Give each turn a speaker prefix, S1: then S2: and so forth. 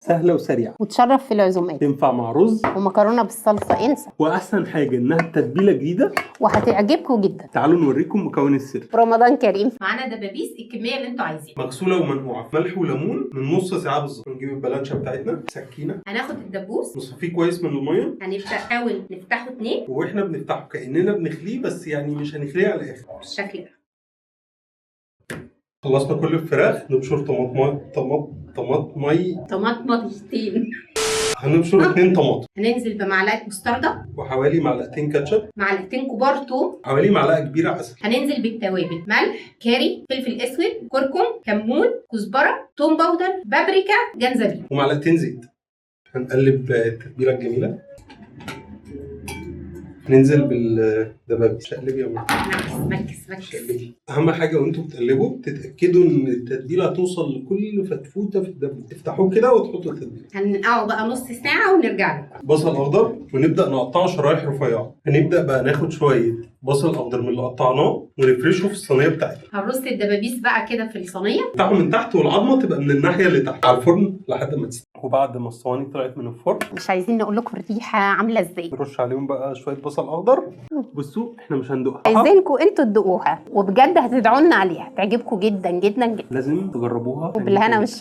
S1: سهله وسريعه
S2: وتشرف في العزومات،
S1: تنفع مع رز
S2: ومكرونه بالصلصه انسى،
S1: واحسن حاجه انها تتبيله جديده.
S2: وهتعجبكم جدا.
S1: تعالوا نوريكم مكون السر.
S2: رمضان كريم. معانا دبابيس الكميه اللي انتوا عايزينها،
S1: مغسوله ومنقوعه، ملح وليمون من نص ساعه بالظبط. نجيب البلانشه بتاعتنا، سكينه،
S2: هناخد الدبوس
S1: نصفيه كويس من الميه،
S2: هنبدا اول نفتحه 2
S1: واحنا بنفتحه كاننا بنخليه، بس يعني مش هنخليه على الاخر
S2: بالشكل ده.
S1: خلصنا كل الفراخ، نبشر
S2: طماطمتين.
S1: هنبشر 2 طماطم،
S2: هننزل بمعلقه مستردة،
S1: وحوالي معلقتين كاتشب،
S2: معلقتين كبار توم،
S1: حوالي معلقه كبيره عسل.
S2: هننزل بالتوابل: ملح، كاري، فلفل اسود، كركم، كمون، كزبره، توم باودر، بابريكا، جنزبيل،
S1: ومعلقتين زيت. هنقلب التتبيله الجميله، ننزل بالدبابيس. شقلبي يا ماما،
S2: مركز.
S1: شقلبي. اهم حاجه وانتوا بتقلبوا تتاكدوا ان التتبيله توصل لكل فتفوته في الدبابيس. تفتحوه كده وتحطوا التتبيله.
S2: هننقعه بقى نص ساعه ونرجع له.
S1: بصل اخضر، ونبدا نقطعه شرايح رفيعه. هنبدا بقى ناخد شويه بصل اخضر من اللي قطعناه ونفرشه في الصينيه بتاعتنا.
S2: هنرص الدبابيس بقى كده في الصينيه،
S1: نفتحه من تحت والعظمه تبقى من الناحيه اللي تحت على الفرن لحد ما تستوي. وبعد ما الصواني طلعت من الفرن،
S2: مش عايزين نقول لكم الريحه عامله ازاي.
S1: نرش عليهم بقى شويه بصل اخضر. بصوا احنا مش هندوقها،
S2: عايزينكم انتوا تدوقوها، وبجد هتدعوا لنا عليها، تعجبكم جدا جدا جدا.
S1: لازم تجربوها.
S2: وبالهنا والشفا.